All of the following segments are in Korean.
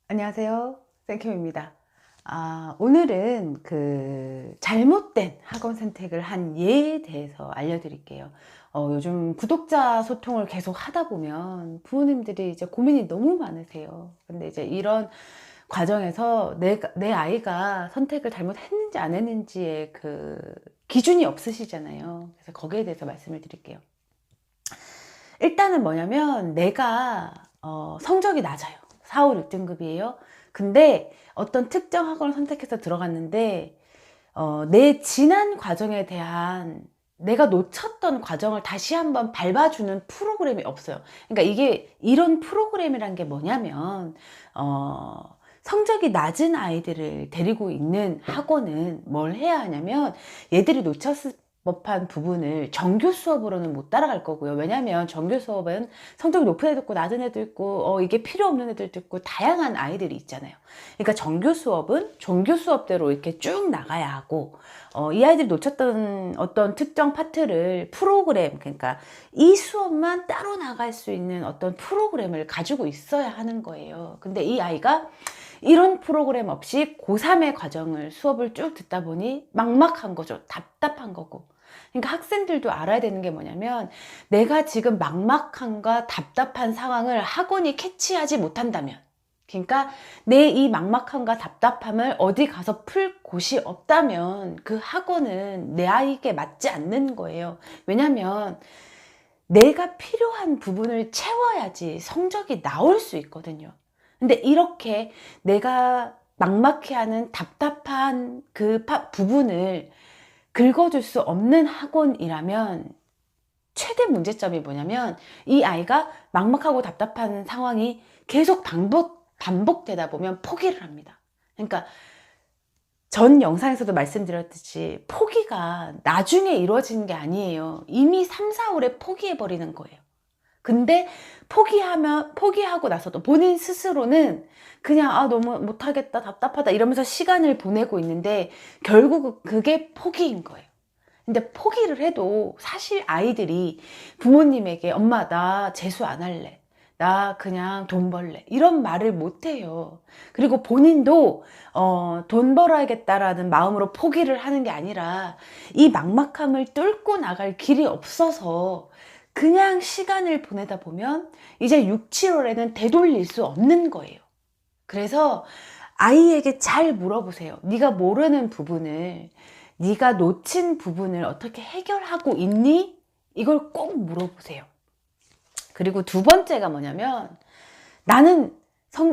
안녕하세요. 쌤킴입니다. 오늘은 잘못된 학원 선택을 한 예에 대해서 알려드릴게요. 요즘 구독자 소통을 계속 하다 보면 부모님들이 이제 고민이 너무 많으세요. 근데 이제 이런 과정에서 내 아이가 선택을 잘못했는지 안 했는지의 기준이 없으시잖아요. 그래서 거기에 대해서 말씀을 드릴게요. 일단은 뭐냐면 내가 성적이 낮아요. 4, 5, 6등급이에요. 근데 어떤 특정 학원을 선택해서 들어갔는데 내 지난 과정에 대한 내가 놓쳤던 과정을 다시 한번 밟아주는 프로그램이 없어요. 그러니까 이런 프로그램이란 게 뭐냐면 성적이 낮은 아이들을 데리고 있는 학원은 뭘 해야 하냐면 얘들이 놓쳤을 법한 부분을 정규 수업으로는 못 따라갈 거고요. 왜냐하면 정규 수업은 성적이 높은 애도 있고 낮은 애도 있고 이게 필요 없는 애들도 있고 다양한 아이들이 있잖아요. 그러니까 정규 수업은 정규 수업대로 이렇게 쭉 나가야 하고 이 아이들이 놓쳤던 어떤 특정 파트를 프로그램, 그러니까 이 수업만 따로 나갈 수 있는 어떤 프로그램을 가지고 있어야 하는 거예요. 근데 이 아이가 이런 프로그램 없이 고3의 과정을 수업을 쭉 듣다 보니 막막한 거죠. 답답한 거고. 그러니까 학생들도 알아야 되는 게 뭐냐면 내가 지금 막막함과 답답한 상황을 학원이 캐치하지 못한다면, 그러니까 내 이 막막함과 답답함을 어디 가서 풀 곳이 없다면 그 학원은 내 아이에게 맞지 않는 거예요. 왜냐면 내가 필요한 부분을 채워야지 성적이 나올 수 있거든요. 근데 이렇게 내가 막막해하는 답답한 부분을 긁어줄 수 없는 학원이라면 최대 문제점이 뭐냐면 이 아이가 막막하고 답답한 상황이 계속 반복되다 보면 포기를 합니다. 그러니까 전 영상에서도 말씀드렸듯이 포기가 나중에 이루어지는 게 아니에요. 이미 3, 4월에 포기해버리는 거예요. 근데 포기하고 나서도 본인 스스로는 그냥 너무 못하겠다, 답답하다 이러면서 시간을 보내고 있는데 결국 그게 포기인 거예요. 근데 포기를 해도 사실 아이들이 부모님에게 엄마 나 재수 안 할래, 나 그냥 돈 벌래 이런 말을 못 해요. 그리고 본인도 돈 벌어야겠다라는 마음으로 포기를 하는 게 아니라 이 막막함을 뚫고 나갈 길이 없어서 그냥 시간을 보내다 보면 이제 6, 7월에는 되돌릴 수 없는 거예요. 그래서 아이에게 잘 물어보세요. 네가 모르는 부분을, 네가 놓친 부분을 어떻게 해결하고 있니? 이걸 꼭 물어보세요. 그리고 두 번째가 뭐냐면 나는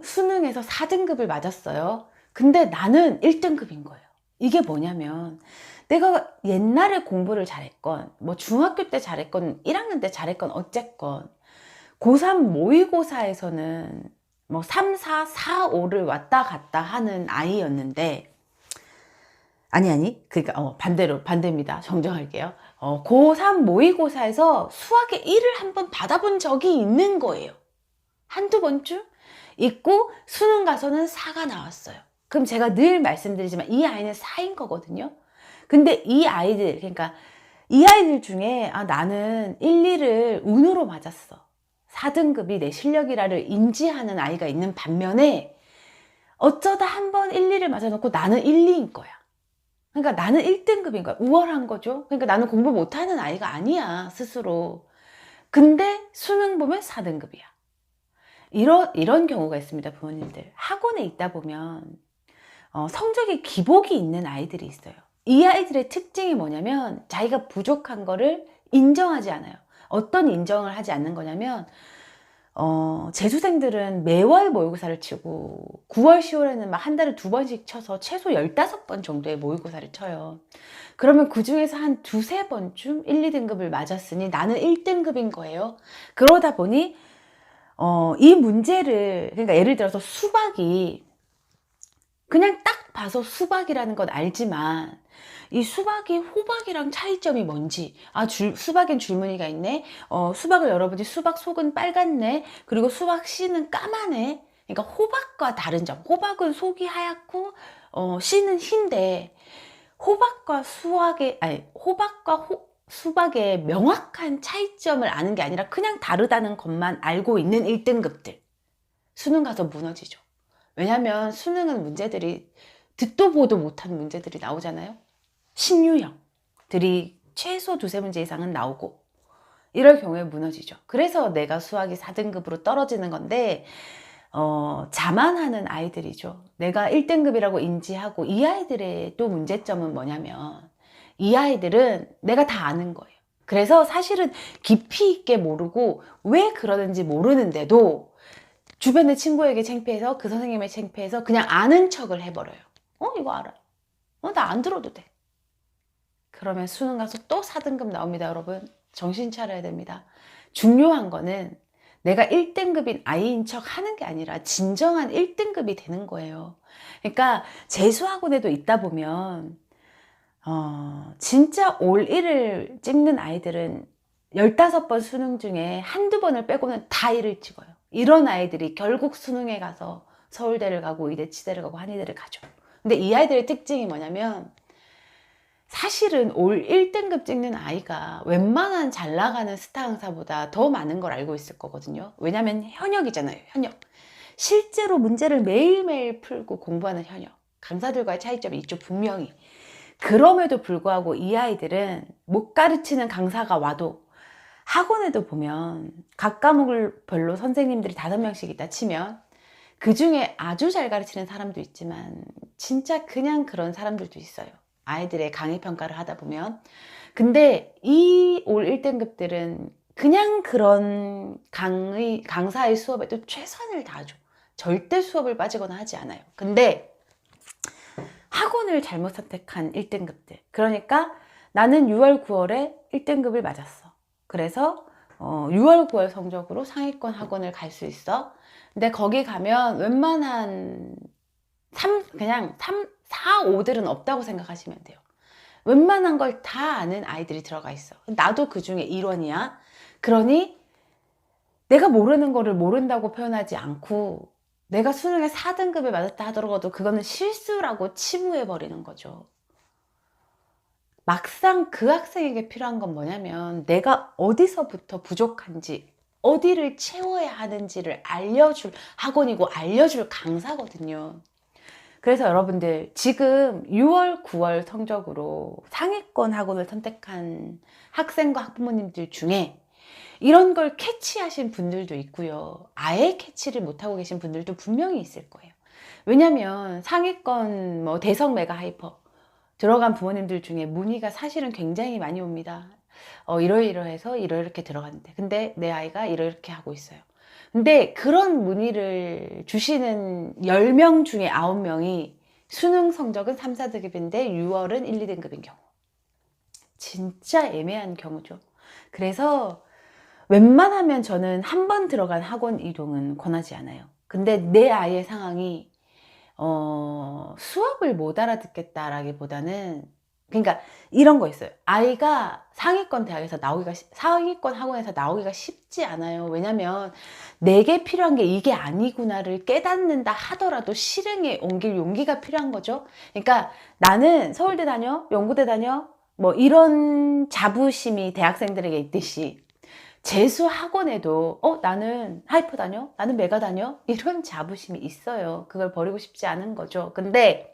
수능에서 4등급을 맞았어요. 근데 나는 1등급인 거예요. 이게 뭐냐면 내가 옛날에 공부를 잘했건 뭐 중학교 때 잘했건 1학년 때 잘했건 어쨌건 고3 모의고사에서는 뭐 3, 4, 4, 5를 왔다 갔다 하는 아이였는데 그러니까 반대입니다. 정정할게요. 고3 모의고사에서 수학의 1을 한번 받아본 적이 있는 거예요. 한두 번쯤 있고 수능 가서는 4가 나왔어요. 그럼 제가 늘 말씀드리지만 이 아이는 4인 거거든요. 근데 그러니까 이 아이들 중에 나는 1, 2를 운으로 맞았어, 4등급이 내 실력이라를 인지하는 아이가 있는 반면에 어쩌다 한번 1, 2를 맞아놓고 나는 1, 2인 거야. 그러니까 나는 1등급인 거야. 우월한 거죠. 그러니까 나는 공부 못하는 아이가 아니야, 스스로. 근데 수능 보면 4등급이야. 이런 경우가 있습니다, 부모님들. 학원에 있다 보면 성적이 기복이 있는 아이들이 있어요. 이 아이들의 특징이 뭐냐면 자기가 부족한 거를 인정하지 않아요. 어떤 인정을 하지 않는 거냐면 재수생들은 매월 모의고사를 치고 9월, 10월에는 막 한 달에 2번씩 쳐서 최소 15번 정도의 모의고사를 쳐요. 그러면 그 중에서 한 두세 번쯤 1, 2등급을 맞았으니 나는 1등급인 거예요. 그러다 보니 이 문제를, 그러니까 예를 들어서 수박이 그냥 딱 봐서 수박이라는 건 알지만 이 수박이 호박이랑 차이점이 뭔지, 수박엔 줄무늬가 있네, 수박을 열어보니 수박 속은 빨갛네, 그리고 수박 씨는 까마네. 그러니까 호박과 다른 점, 호박은 속이 하얗고 씨는 흰데 호박과 수박의 명확한 차이점을 아는 게 아니라 그냥 다르다는 것만 알고 있는 1등급들 수능 가서 무너지죠. 왜냐면 수능은 문제들이 듣도 보도 못한 문제들이 나오잖아요. 신유형들이 최소 두세 문제 이상은 나오고 이럴 경우에 무너지죠. 그래서 내가 수학이 4등급으로 떨어지는 건데 자만하는 아이들이죠. 내가 1등급이라고 인지하고 이 아이들의 또 문제점은 뭐냐면 이 아이들은 내가 다 아는 거예요. 그래서 사실은 깊이 있게 모르고 왜 그러는지 모르는데도 주변의 친구에게 창피해서 그 선생님의 창피해서 그냥 아는 척을 해버려요. 이거 알아요. 나 안 들어도 돼. 그러면 수능 가서 또 4등급 나옵니다, 여러분. 정신 차려야 됩니다. 중요한 거는 내가 1등급인 아이인 척 하는 게 아니라 진정한 1등급이 되는 거예요. 그러니까 재수학원에도 있다 보면 진짜 올 1을 찍는 아이들은 15번 수능 중에 한두 번을 빼고는 다 1을 찍어요. 이런 아이들이 결국 수능에 가서 서울대를 가고 의대, 치대를 가고 한의대를 가죠. 근데 이 아이들의 특징이 뭐냐면 사실은 올 1등급 찍는 아이가 웬만한 잘 나가는 스타 강사보다 더 많은 걸 알고 있을 거거든요. 왜냐면 현역이잖아요, 현역. 실제로 문제를 매일매일 풀고 공부하는 현역. 강사들과의 차이점이 있죠, 분명히. 그럼에도 불구하고 이 아이들은 못 가르치는 강사가 와도 학원에도 보면 각 과목을 별로 선생님들이 5명씩 있다 치면 그 중에 아주 잘 가르치는 사람도 있지만 진짜 그냥 그런 사람들도 있어요. 아이들의 강의 평가를 하다 보면. 근데 이 올 1등급들은 그냥 그런 강사의 수업에도 최선을 다하죠. 절대 수업을 빠지거나 하지 않아요. 근데 학원을 잘못 선택한 1등급들. 그러니까 나는 6월, 9월에 1등급을 맞았어. 그래서 6월, 9월 성적으로 상위권 학원을 갈 수 있어. 근데 거기 가면 웬만한 4, 5들은 없다고 생각하시면 돼요. 웬만한 걸 다 아는 아이들이 들어가 있어. 나도 그 중에 일원이야. 그러니 내가 모르는 거를 모른다고 표현하지 않고 내가 수능에 4등급을 맞았다 하더라도 그거는 실수라고 치부해버리는 거죠. 막상 그 학생에게 필요한 건 뭐냐면 내가 어디서부터 부족한지 어디를 채워야 하는지를 알려줄 학원이고 알려줄 강사거든요. 그래서 여러분들 지금 6월, 9월 성적으로 상위권 학원을 선택한 학생과 학부모님들 중에 이런 걸 캐치하신 분들도 있고요. 아예 캐치를 못하고 계신 분들도 분명히 있을 거예요. 왜냐면 상위권 대성 메가 하이퍼 들어간 부모님들 중에 문의가 사실은 굉장히 많이 옵니다. 이러이러해서 이렇게 들어갔는데 근데 내 아이가 이렇게 하고 있어요. 근데 그런 문의를 주시는 10명 중에 9명이 수능 성적은 3, 4등급인데 6월은 1, 2등급인 경우. 진짜 애매한 경우죠. 그래서 웬만하면 저는 한 번 들어간 학원 이동은 권하지 않아요. 근데 내 아이의 상황이 수업을 못 알아듣겠다라기보다는 그러니까 이런 거 있어요. 아이가 상위권 대학에서 상위권 학원에서 나오기가 쉽지 않아요. 왜냐면 내게 필요한 게 이게 아니구나를 깨닫는다 하더라도 실행에 옮길 용기가 필요한 거죠. 그러니까 나는 서울대 다녀, 연구대 다녀, 이런 자부심이 대학생들에게 있듯이 재수 학원에도 나는 하이퍼 다녀? 나는 메가 다녀? 이런 자부심이 있어요. 그걸 버리고 싶지 않은 거죠. 근데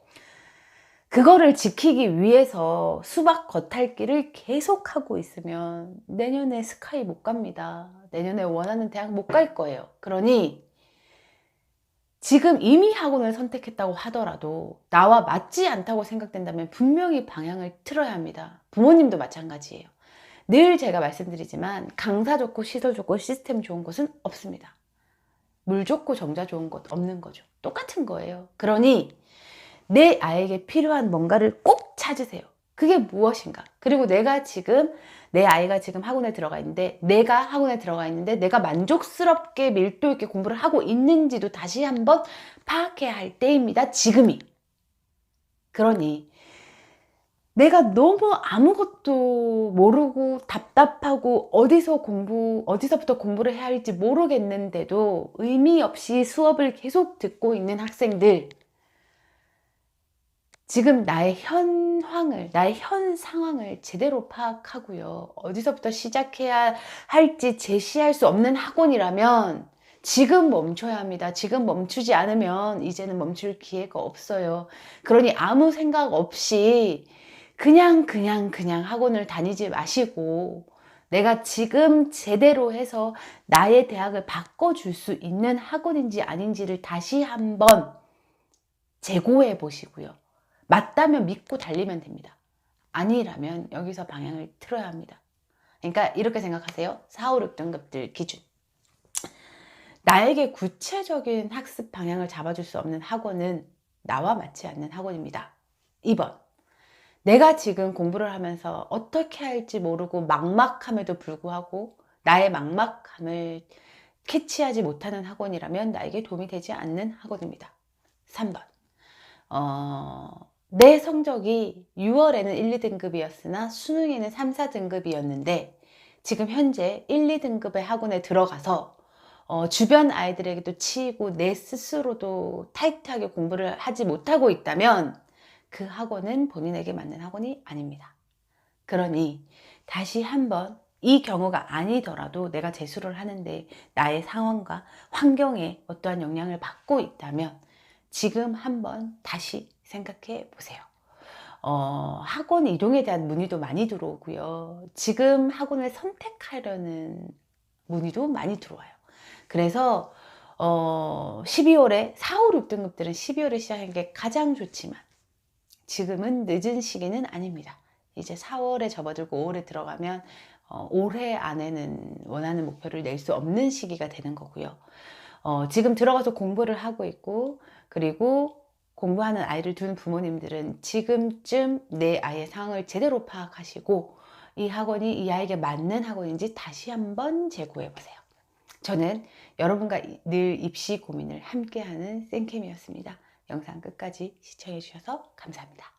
그거를 지키기 위해서 수박 겉핥기를 계속하고 있으면 내년에 스카이 못 갑니다. 내년에 원하는 대학 못 갈 거예요. 그러니 지금 이미 학원을 선택했다고 하더라도 나와 맞지 않다고 생각된다면 분명히 방향을 틀어야 합니다. 부모님도 마찬가지예요. 늘 제가 말씀드리지만 강사 좋고 시설 좋고 시스템 좋은 곳은 없습니다. 물 좋고 정자 좋은 곳 없는 거죠. 똑같은 거예요. 그러니 내 아이에게 필요한 뭔가를 꼭 찾으세요. 그게 무엇인가? 그리고 내 아이가 지금 학원에 들어가 있는데 내가 만족스럽게 밀도 있게 공부를 하고 있는지도 다시 한번 파악해야 할 때입니다. 지금이. 그러니 내가 너무 아무것도 모르고 답답하고 어디서부터 공부를 해야 할지 모르겠는데도 의미 없이 수업을 계속 듣고 있는 학생들, 지금 나의 현 상황을 제대로 파악하고요. 어디서부터 시작해야 할지 제시할 수 없는 학원이라면 지금 멈춰야 합니다. 지금 멈추지 않으면 이제는 멈출 기회가 없어요. 그러니 아무 생각 없이 그냥 학원을 다니지 마시고 내가 지금 제대로 해서 나의 대학을 바꿔줄 수 있는 학원인지 아닌지를 다시 한번 재고해 보시고요. 맞다면 믿고 달리면 됩니다. 아니라면 여기서 방향을 틀어야 합니다. 그러니까 이렇게 생각하세요. 4, 5, 6등급들 기준. 나에게 구체적인 학습 방향을 잡아줄 수 없는 학원은 나와 맞지 않는 학원입니다. 2번. 내가 지금 공부를 하면서 어떻게 할지 모르고 막막함에도 불구하고 나의 막막함을 캐치하지 못하는 학원이라면 나에게 도움이 되지 않는 학원입니다. 3번. 내 성적이 6월에는 1, 2등급이었으나 수능에는 3, 4등급이었는데 지금 현재 1, 2등급의 학원에 들어가서 주변 아이들에게도 치이고 내 스스로도 타이트하게 공부를 하지 못하고 있다면 그 학원은 본인에게 맞는 학원이 아닙니다. 그러니 다시 한번 이 경우가 아니더라도 내가 재수를 하는데 나의 상황과 환경에 어떠한 영향을 받고 있다면 지금 한번 다시 생각해 보세요. 학원 이동에 대한 문의도 많이 들어오고요. 지금 학원을 선택하려는 문의도 많이 들어와요. 그래서 12월에 4, 5, 6등급들은 12월에 시작하는 게 가장 좋지만 지금은 늦은 시기는 아닙니다. 이제 4월에 접어들고 5월에 들어가면 올해 안에는 원하는 목표를 낼 수 없는 시기가 되는 거고요. 지금 들어가서 공부를 하고 있고 그리고 공부하는 아이를 둔 부모님들은 지금쯤 내 아이의 상황을 제대로 파악하시고 이 학원이 이 아이에게 맞는 학원인지 다시 한번 재고해 보세요. 저는 여러분과 늘 입시 고민을 함께하는 쌤캠이었습니다. 영상 끝까지 시청해 주셔서 감사합니다.